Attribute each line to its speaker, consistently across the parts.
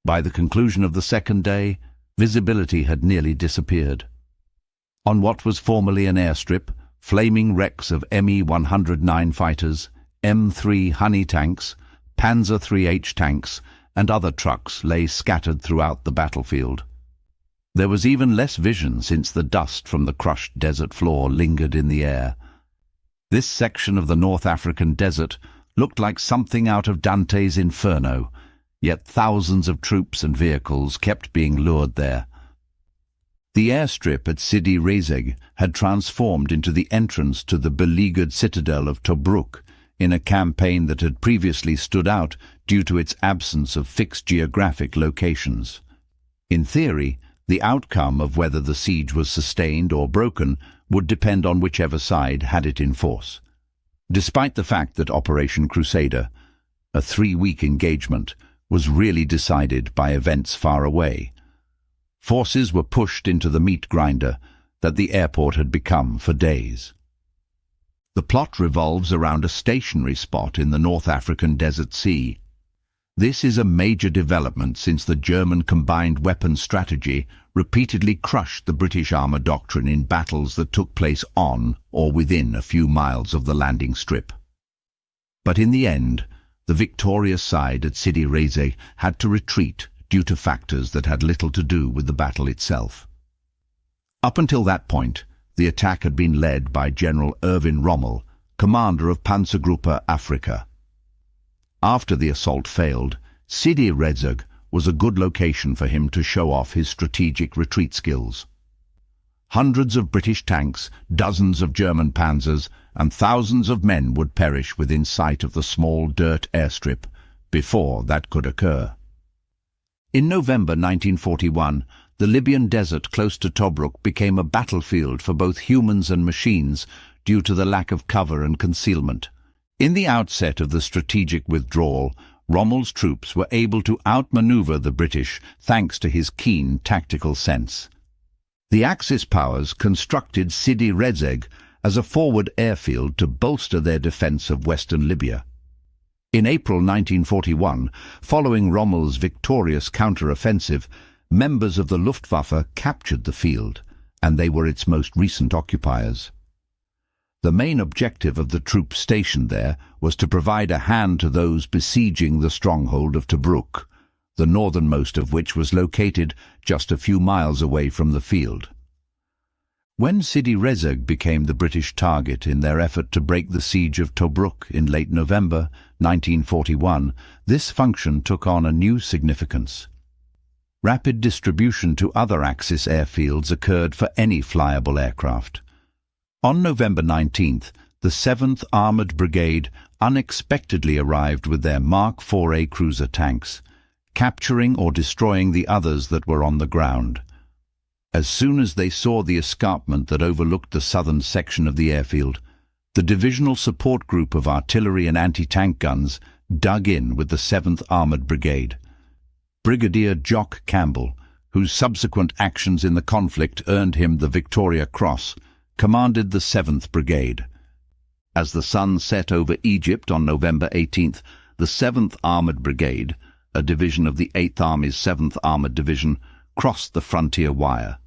Speaker 1: By the conclusion of the second day, visibility had nearly disappeared. On what was formerly an airstrip, flaming wrecks of Me-109 fighters, M3 Honey tanks, Panzer IIIH tanks, and other trucks lay scattered throughout the battlefield. There was even less vision since the dust from the crushed desert floor lingered in the air. This section of the North African desert looked like something out of Dante's Inferno, yet thousands of troops and vehicles kept being lured there. The airstrip at Sidi Rezegh had transformed into the entrance to the beleaguered citadel of Tobruk in a campaign that had previously stood out due to its absence of fixed geographic locations. In theory, the outcome of whether the siege was sustained or broken would depend on whichever side had it in force. Despite the fact that Operation Crusader, a 3-week engagement, was really decided by events far away, forces were pushed into the meat grinder that the airport had become for days. The plot revolves around a stationary spot in the North African Desert Sea. This is a major development since the German combined weapons strategy repeatedly crushed the British armour doctrine in battles that took place on or within a few miles of the landing strip. But in the end, the victorious side at Sidi Rezegh had to retreat due to factors that had little to do with the battle itself. Up until that point, the attack had been led by General Erwin Rommel, commander of Panzergruppe Afrika. After the assault failed, Sidi Rezegh was a good location for him to show off his strategic retreat skills. Hundreds of British tanks, dozens of German panzers, and thousands of men would perish within sight of the small dirt airstrip before that could occur. In November 1941, the Libyan desert close to Tobruk became a battlefield for both humans and machines due to the lack of cover and concealment. In the outset of the strategic withdrawal, Rommel's troops were able to outmaneuver the British thanks to his keen tactical sense. The Axis powers constructed Sidi Rezegh as a forward airfield to bolster their defense of western Libya. In April 1941, following Rommel's victorious counter-offensive, members of the Luftwaffe captured the field, and they were its most recent occupiers. The main objective of the troops stationed there was to provide a hand to those besieging the stronghold of Tobruk, the northernmost of which was located just a few miles away from the field. When Sidi Rezegh became the British target in their effort to break the siege of Tobruk in late November 1941, this function took on a new significance. Rapid distribution to other Axis airfields occurred for any flyable aircraft. On November 19th, the 7th Armoured Brigade unexpectedly arrived with their Mark IVA cruiser tanks, capturing or destroying the others that were on the ground. As soon as they saw the escarpment that overlooked the southern section of the airfield, the divisional support group of artillery and anti-tank guns dug in with the 7th Armoured Brigade. Brigadier Jock Campbell, whose subsequent actions in the conflict earned him the Victoria Cross, commanded the 7th Brigade. As the sun set over Egypt on November 18th, the 7th Armoured Brigade, a division of the 8th Army's 7th Armoured Division, crossed the frontier wire.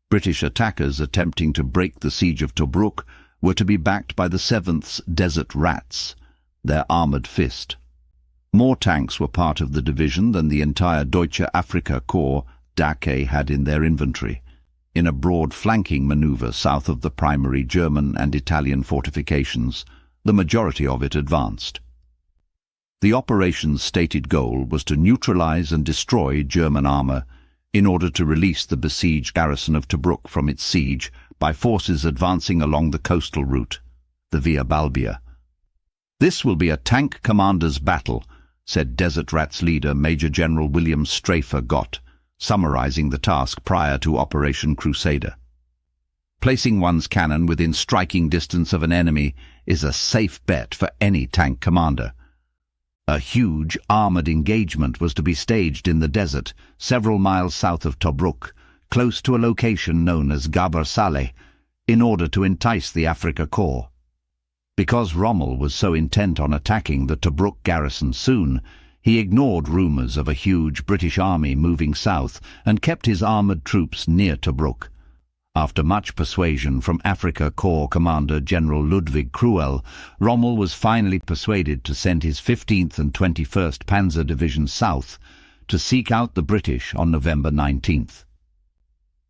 Speaker 1: British attackers attempting to break the siege of Tobruk were to be backed by the 7th's Desert Rats, their armoured fist. More tanks were part of the division than the entire Deutsche Afrika Korps DAK had in their inventory. In a broad flanking manoeuvre south of the primary German and Italian fortifications, the majority of it advanced. The operation's stated goal was to neutralize and destroy German armour in order to release the besieged garrison of Tobruk from its siege by forces advancing along the coastal route, the Via Balbia. "This will be a tank commander's battle," said Desert Rats leader Major General William Strafer Gott, summarizing the task prior to Operation Crusader. "Placing one's cannon within striking distance of an enemy is a safe bet for any tank commander." A huge armoured engagement was to be staged in the desert, several miles south of Tobruk, close to a location known as Ghaber Saleh, in order to entice the Afrika Korps. Because Rommel was so intent on attacking the Tobruk garrison soon, He ignored rumours of a huge British army moving south and kept his armoured troops near Tobruk. After much persuasion from Afrika Corps Commander General Ludwig Cruel, Rommel was finally persuaded to send his 15th and 21st Panzer Division south to seek out the British on November 19th.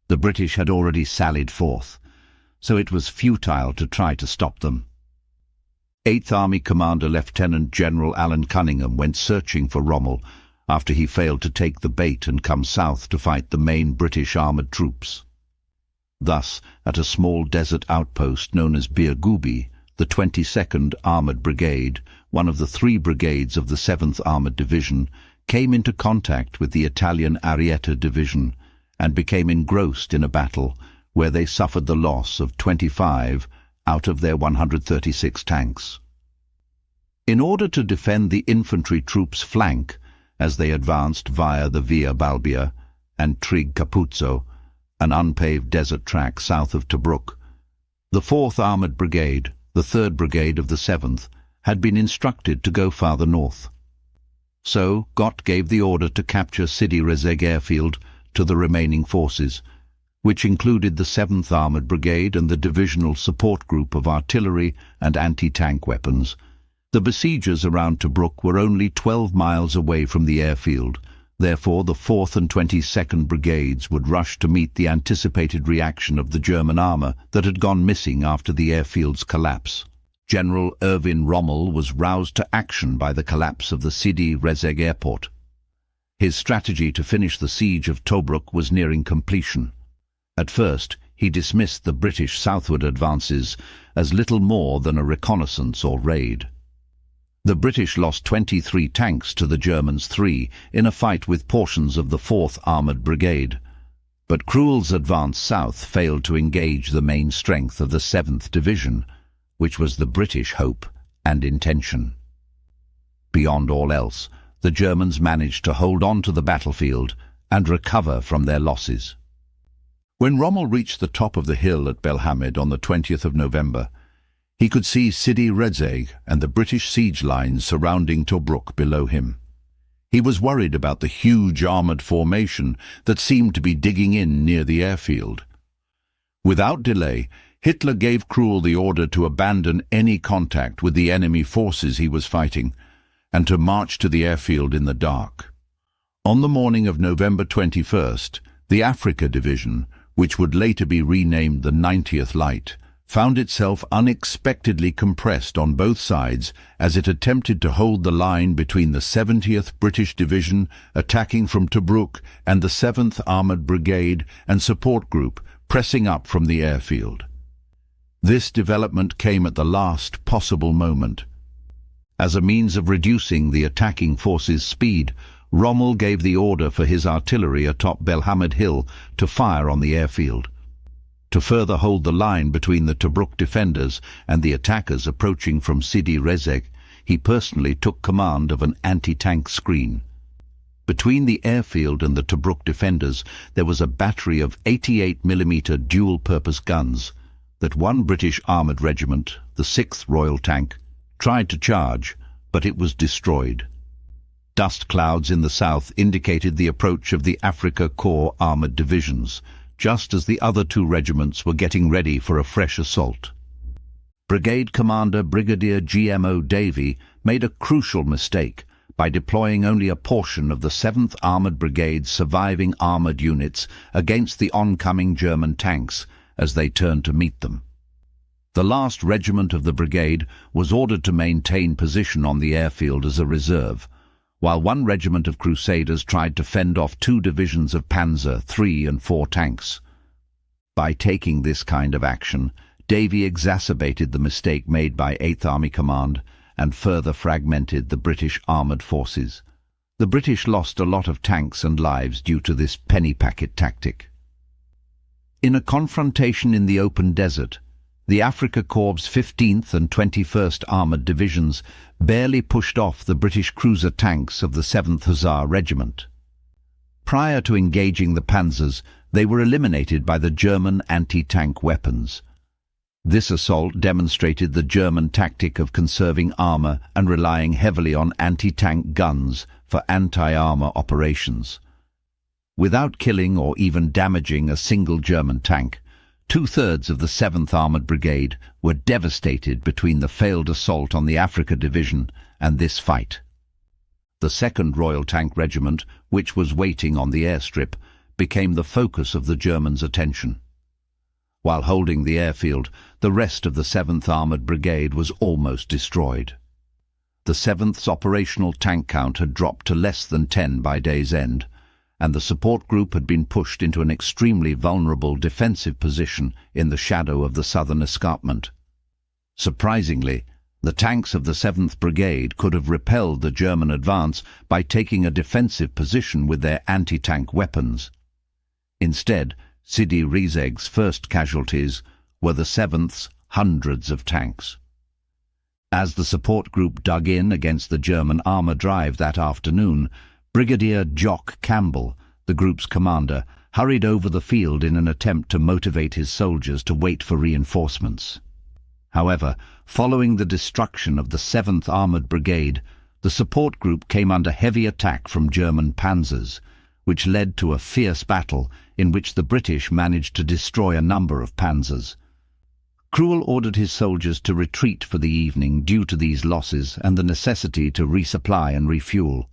Speaker 1: The British had already sallied forth, so it was futile to try to stop them. 8th Army Commander Lieutenant General Alan Cunningham went searching for Rommel after he failed to take the bait and come south to fight the main British armoured troops. Thus, at a small desert outpost known as Bir Gubi, the 22nd Armoured Brigade, one of the 3 brigades of the 7th Armoured Division, came into contact with the Italian Arietta Division and became engrossed in a battle where they suffered the loss of 25 out of their 136 tanks. In order to defend the infantry troops' flank as they advanced via the Via Balbia and Trig Capuzzo, an unpaved desert track south of Tobruk, the 4th Armoured Brigade, the 3rd Brigade of the 7th, had been instructed to go farther north. So Gott gave the order to capture Sidi Rezegh airfield to the remaining forces, which included the 7th Armoured Brigade and the divisional support group of artillery and anti-tank weapons. The besiegers around Tobruk were only 12 miles away from the airfield. Therefore, the 4th and 22nd Brigades would rush to meet the anticipated reaction of the German armour that had gone missing after the airfield's collapse. General Erwin Rommel was roused to action by the collapse of the Sidi Rezegh airport. His strategy to finish the siege of Tobruk was nearing completion. At first, he dismissed the British southward advances as little more than a reconnaissance or raid. The British lost 23 tanks to the Germans 3 in a fight with portions of the 4th Armoured Brigade, but Cruel's advance south failed to engage the main strength of the 7th Division, which was the British hope and intention. Beyond all else, the Germans managed to hold on to the battlefield and recover from their losses. When Rommel reached the top of the hill at Belhamid on the 20th of November, he could see Sidi Rezegh and the British siege lines surrounding Tobruk below him. He was worried about the huge armoured formation that seemed to be digging in near the airfield. Without delay, Hitler gave Cruel the order to abandon any contact with the enemy forces he was fighting and to march to the airfield in the dark. On the morning of November 21st, the Afrika Division, which would later be renamed the 90th Light, found itself unexpectedly compressed on both sides as it attempted to hold the line between the 70th British Division attacking from Tobruk and the 7th Armoured Brigade and support group pressing up from the airfield. This development came at the last possible moment. As a means of reducing the attacking force's speed, Rommel gave the order for his artillery atop Belhamid Hill to fire on the airfield. To further hold the line between the Tobruk defenders and the attackers approaching from Sidi Rezegh, he personally took command of an anti-tank screen. Between the airfield and the Tobruk defenders there was a battery of 88mm dual-purpose guns that one British armoured regiment, the 6th Royal Tank, tried to charge, but it was destroyed. Dust clouds in the south indicated the approach of the Afrika Corps armoured divisions, just as the other 2 regiments were getting ready for a fresh assault. Brigade Commander Brigadier GMO Davey made a crucial mistake by deploying only a portion of the 7th Armoured Brigade's surviving armoured units against the oncoming German tanks as they turned to meet them. The last regiment of the brigade was ordered to maintain position on the airfield as a reserve, while one regiment of Crusaders tried to fend off 2 divisions of Panzer 3 and 4 tanks. By taking this kind of action, Davey exacerbated the mistake made by 8th Army Command and further fragmented the British armoured forces. The British lost a lot of tanks and lives due to this penny packet tactic. In a confrontation in the open desert, the Afrika Corps' 15th and 21st Armoured Divisions barely pushed off the British cruiser tanks of the 7th Hussar Regiment. Prior to engaging the panzers, they were eliminated by the German anti-tank weapons. This assault demonstrated the German tactic of conserving armor and relying heavily on anti-tank guns for anti-armor operations. Without killing or even damaging a single German tank, 2/3 of the 7th Armored Brigade were devastated between the failed assault on the Afrika Division and this fight. The 2nd Royal Tank Regiment, which was waiting on the airstrip, became the focus of the Germans' attention. While holding the airfield, the rest of the 7th Armored Brigade was almost destroyed. The 7th's operational tank count had dropped to less than 10 by day's end, and the support group had been pushed into an extremely vulnerable defensive position in the shadow of the southern escarpment. Surprisingly, the tanks of the 7th Brigade could have repelled the German advance by taking a defensive position with their anti-tank weapons. Instead, Sidi Rezegh's first casualties were the 7th's hundreds of tanks. As the support group dug in against the German armor drive that afternoon, Brigadier Jock Campbell, the group's commander, hurried over the field in an attempt to motivate his soldiers to wait for reinforcements. However, following the destruction of the 7th Armored Brigade, the support group came under heavy attack from German panzers, which led to a fierce battle in which the British managed to destroy a number of panzers. Cruel ordered his soldiers to retreat for the evening due to these losses and the necessity to resupply and refuel.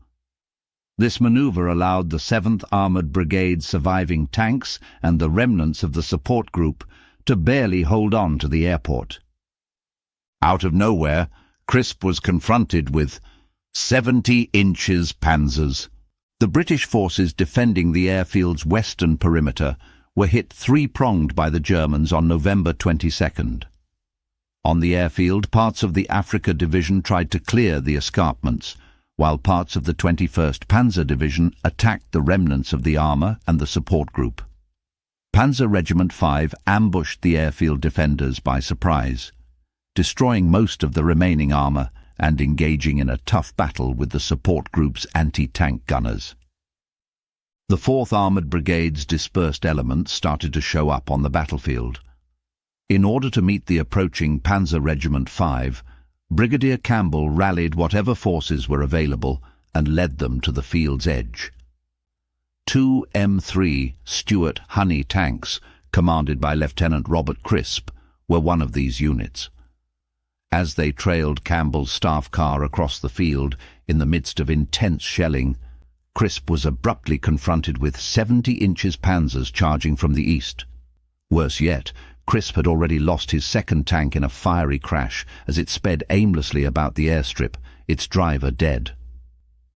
Speaker 1: This maneuver allowed the 7th Armored Brigade's surviving tanks and the remnants of the support group to barely hold on to the airport. Out of nowhere, Crisp was confronted with 70 inches panzers. The British forces defending the airfield's western perimeter were hit three-pronged by the Germans on November 22nd. On the airfield, parts of the Afrika Division tried to clear the escarpments, while parts of the 21st Panzer Division attacked the remnants of the armor and the support group. Panzer Regiment 5 ambushed the airfield defenders by surprise, destroying most of the remaining armor and engaging in a tough battle with the support group's anti-tank gunners. The 4th Armored Brigade's dispersed elements started to show up on the battlefield. In order to meet the approaching Panzer Regiment 5, Brigadier Campbell rallied whatever forces were available and led them to the field's edge. 2 M3 Stuart Honey tanks, commanded by Lieutenant Robert Crisp, were one of these units. As they trailed Campbell's staff car across the field in the midst of intense shelling, Crisp was abruptly confronted with 70 inches panzers charging from the east. Worse yet, Crisp had already lost his second tank in a fiery crash as it sped aimlessly about the airstrip, its driver dead.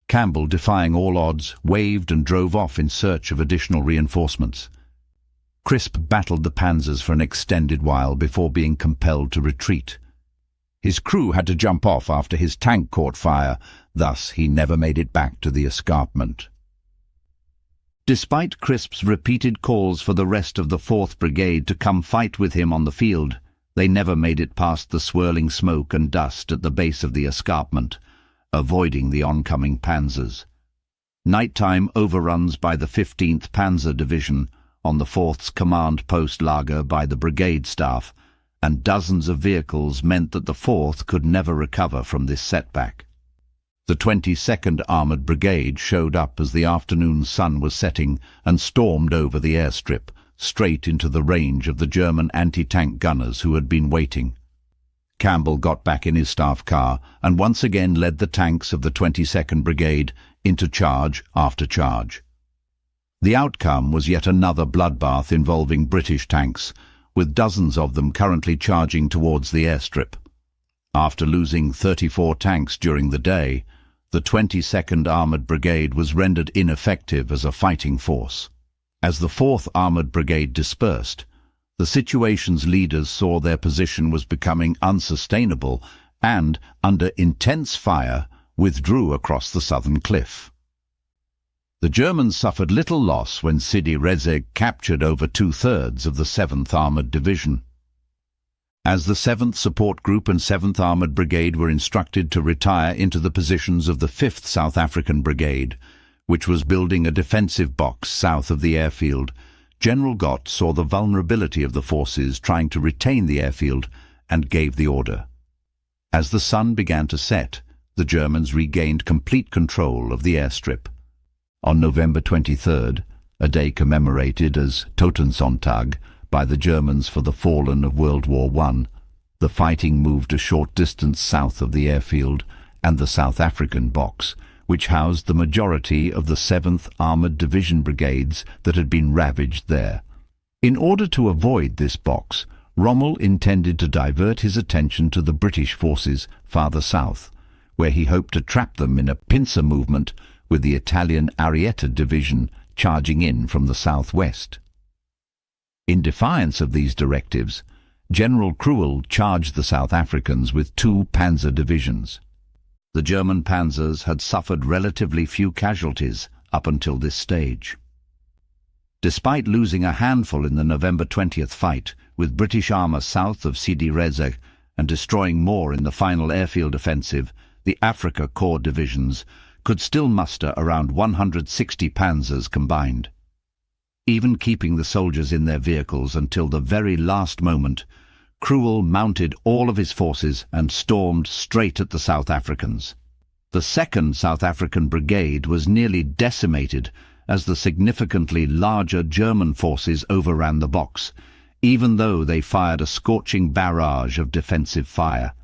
Speaker 1: Campbell, defying all odds, waved and drove off in search of additional reinforcements. Crisp battled the panzers for an extended while before being compelled to retreat. His crew had to jump off after his tank caught fire, thus he never made it back to the escarpment. Despite Crisp's repeated calls for the rest of the 4th Brigade to come fight with him on the field, they never made it past the swirling smoke and dust at the base of the escarpment, avoiding the oncoming panzers. Nighttime overruns by the 15th Panzer Division on the 4th's command post lager by the brigade staff, and dozens of vehicles meant that the 4th could never recover from this setback. The 22nd Armoured Brigade showed up as the afternoon sun was setting and stormed over the airstrip, straight into the range of the German anti-tank gunners who had been waiting. Campbell got back in his staff car and once again led the tanks of the 22nd Brigade into charge after charge. The outcome was yet another bloodbath involving British tanks, with dozens of them currently charging towards the airstrip. After losing 34 tanks during the day, the 22nd Armoured Brigade was rendered ineffective as a fighting force. As the 4th Armoured Brigade dispersed, the situation's leaders saw their position was becoming unsustainable and, under intense fire, withdrew across the southern cliff. The Germans suffered little loss when Sidi Rezegh captured over 2/3 of the 7th Armoured Division. As the 7th Support Group and 7th Armoured Brigade were instructed to retire into the positions of the 5th South African Brigade, which was building a defensive box south of the airfield, General Gott saw the vulnerability of the forces trying to retain the airfield and gave the order. As the sun began to set, the Germans regained complete control of the airstrip. On November 23rd, a day commemorated as Totensonntag by the Germans for the fallen of World War I, the fighting moved a short distance south of the airfield and the South African box, which housed the majority of the 7th Armoured Division brigades that had been ravaged there. In order to avoid this box, Rommel intended to divert his attention to the British forces farther south, where he hoped to trap them in a pincer movement with the Italian Arietta Division charging in from the southwest. In defiance of these directives, General Cruel charged the South Africans with 2 panzer divisions. The German panzers had suffered relatively few casualties up until this stage. Despite losing a handful in the November 20th fight with British armour south of Sidi Rezegh and destroying more in the final airfield offensive, the Afrika Korps divisions could still muster around 160 panzers combined. Even keeping the soldiers in their vehicles until the very last moment, Cruel mounted all of his forces and stormed straight at the South Africans. The 2nd South African Brigade was nearly decimated as the significantly larger German forces overran the box, even though they fired a scorching barrage of defensive fire.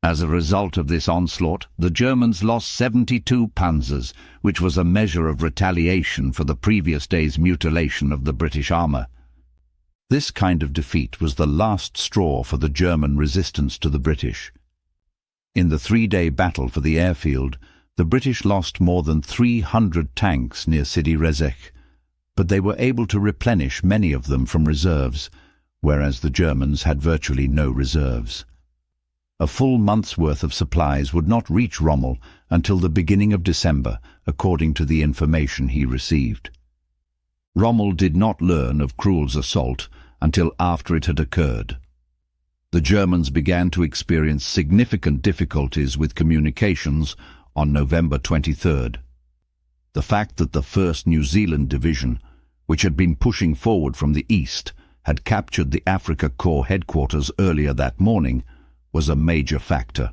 Speaker 1: As a result of this onslaught, the Germans lost 72 panzers, which was a measure of retaliation for the previous day's mutilation of the British armour. This kind of defeat was the last straw for the German resistance to the British. In the 3-day battle for the airfield, the British lost more than 300 tanks near Sidi Rezegh, but they were able to replenish many of them from reserves, whereas the Germans had virtually no reserves. A full month's worth of supplies would not reach Rommel until the beginning of December, according to the information he received. Rommel did not learn of Cruel's assault until after it had occurred. The Germans began to experience significant difficulties with communications on November 23rd. The fact that the 1st New Zealand Division, which had been pushing forward from the east, had captured the Afrika Korps headquarters earlier that morning was a major factor.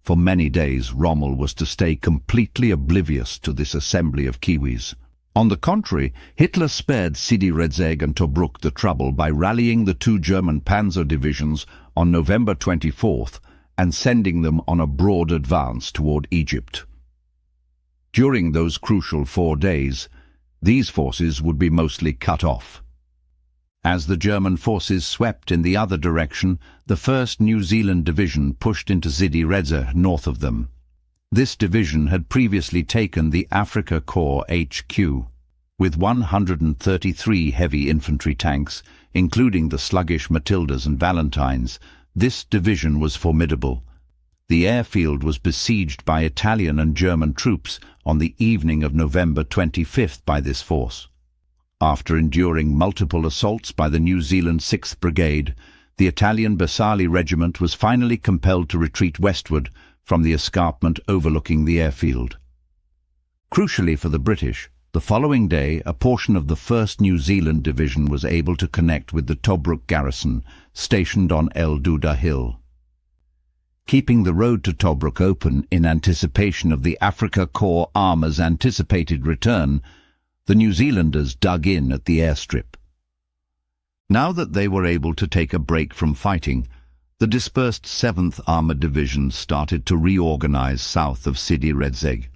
Speaker 1: For many days, Rommel was to stay completely oblivious to this assembly of Kiwis. On the contrary, Hitler spared Sidi Rezegh and Tobruk the trouble by rallying the 2 German panzer divisions on November 24th and sending them on a broad advance toward Egypt. During those crucial 4 days, these forces would be mostly cut off. As the German forces swept in the other direction, the 1st New Zealand Division pushed into Sidi Rezegh north of them. This division had previously taken the Afrika Korps HQ. With 133 heavy infantry tanks, including the sluggish Matildas and Valentines, this division was formidable. The airfield was besieged by Italian and German troops on the evening of November 25th by this force. After enduring multiple assaults by the New Zealand 6th Brigade, the Italian Bersali Regiment was finally compelled to retreat westward from the escarpment overlooking the airfield. Crucially for the British, the following day a portion of the 1st New Zealand Division was able to connect with the Tobruk garrison, stationed on El Douda Hill. Keeping the road to Tobruk open in anticipation of the Afrika Korps armour's anticipated return, the New Zealanders dug in at the airstrip. Now that they were able to take a break from fighting, the dispersed 7th Armoured Division started to reorganize south of Sidi Rezegh.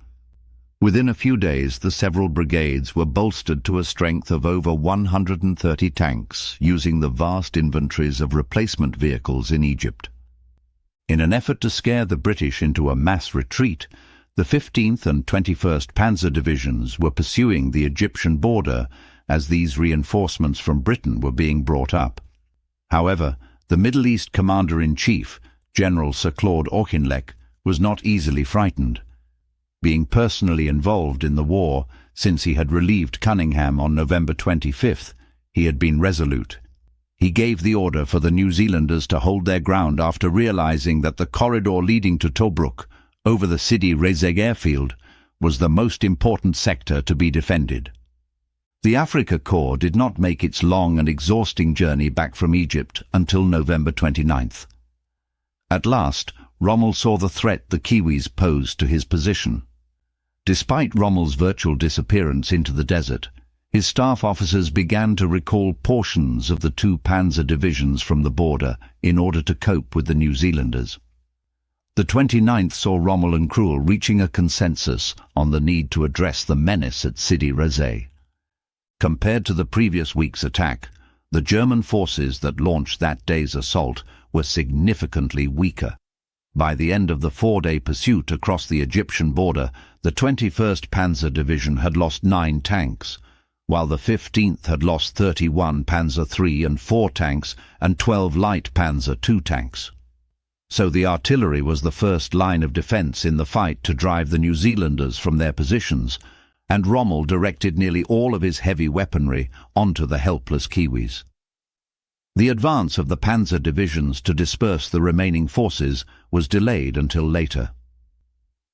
Speaker 1: Within a few days, the several brigades were bolstered to a strength of over 130 tanks, using the vast inventories of replacement vehicles in Egypt. In an effort to scare the British into a mass retreat, the 15th and 21st Panzer Divisions were pursuing the Egyptian border as these reinforcements from Britain were being brought up. However, the Middle East Commander-in-Chief, General Sir Claude Auchinleck, was not easily frightened. Being personally involved in the war since he had relieved Cunningham on November 25th, he had been resolute. He gave the order for the New Zealanders to hold their ground after realizing that the corridor leading to Tobruk, over the Sidi Rezegh airfield, was the most important sector to be defended. The Afrika Korps did not make its long and exhausting journey back from Egypt until November 29th. At last, Rommel saw the threat the Kiwis posed to his position. Despite Rommel's virtual disappearance into the desert, his staff officers began to recall portions of the two panzer divisions from the border in order to cope with the New Zealanders. The 29th saw Rommel and Krul reaching a consensus on the need to address the menace at Sidi Rezegh. Compared to the previous week's attack, the German forces that launched that day's assault were significantly weaker. By the end of the four-day pursuit across the Egyptian border, the 21st Panzer Division had lost 9 tanks, while the 15th had lost 31 Panzer III and 4 tanks and 12 light Panzer II tanks. So the artillery was the first line of defense in the fight to drive the New Zealanders from their positions, and Rommel directed nearly all of his heavy weaponry onto the helpless Kiwis. The advance of the panzer divisions to disperse the remaining forces was delayed until later.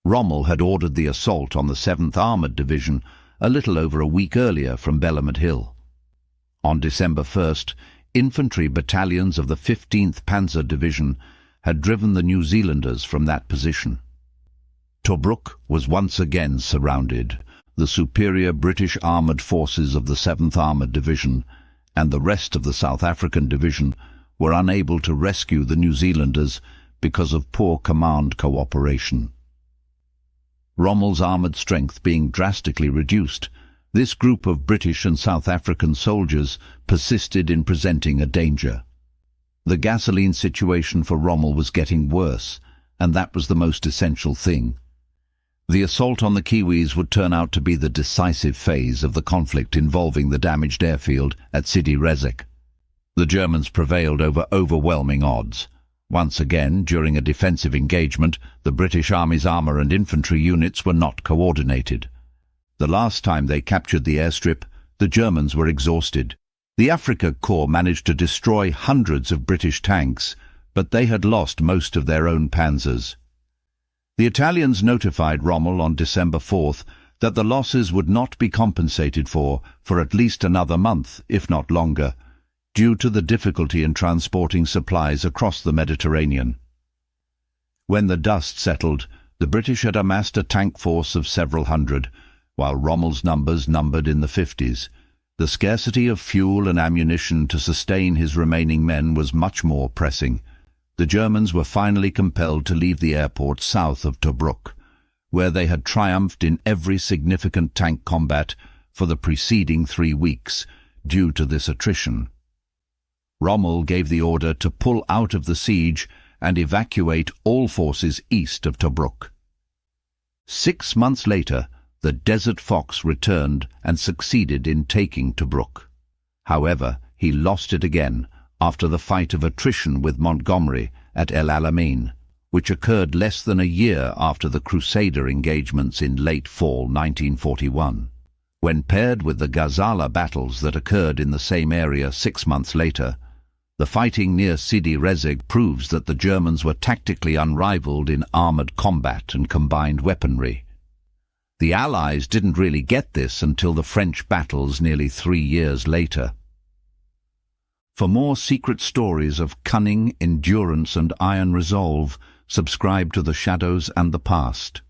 Speaker 1: Rommel had ordered the assault on the 7th Armoured Division a little over a week earlier from Bellamont Hill. On December 1st, infantry battalions of the 15th Panzer Division had driven the New Zealanders from that position. Tobruk was once again surrounded. The superior British armoured forces of the 7th Armoured Division and the rest of the South African Division were unable to rescue the New Zealanders because of poor command cooperation. Rommel's armoured strength being drastically reduced, this group of British and South African soldiers persisted in presenting a danger. The gasoline situation for Rommel was getting worse, and that was the most essential thing. The assault on the Kiwis would turn out to be the decisive phase of the conflict involving the damaged airfield at Sidi Rezegh. The Germans prevailed over overwhelming odds. Once again, during a defensive engagement, the British Army's armour and infantry units were not coordinated. The last time they captured the airstrip, the Germans were exhausted. The Afrika Korps managed to destroy hundreds of British tanks, but they had lost most of their own panzers. The Italians notified Rommel on December 4th that the losses would not be compensated for at least another month, if not longer, due to the difficulty in transporting supplies across the Mediterranean. When the dust settled, the British had amassed a tank force of several hundred, while Rommel's numbers numbered in the 50s. The scarcity of fuel and ammunition to sustain his remaining men was much more pressing. The Germans were finally compelled to leave the airport south of Tobruk, where they had triumphed in every significant tank combat for the preceding 3 weeks due to this attrition. Rommel gave the order to pull out of the siege and evacuate all forces east of Tobruk. 6 months later, the Desert Fox returned and succeeded in taking Tobruk. However, he lost it again after the fight of attrition with Montgomery at El Alamein, which occurred less than a year after the Crusader engagements in late fall 1941. When paired with the Gazala battles that occurred in the same area 6 months later, the fighting near Sidi Rezegh proves that the Germans were tactically unrivaled in armoured combat and combined weaponry. The Allies didn't really get this until the French battles nearly 3 years later. For more secret stories of cunning, endurance and iron resolve, subscribe to The Shadows and the Past.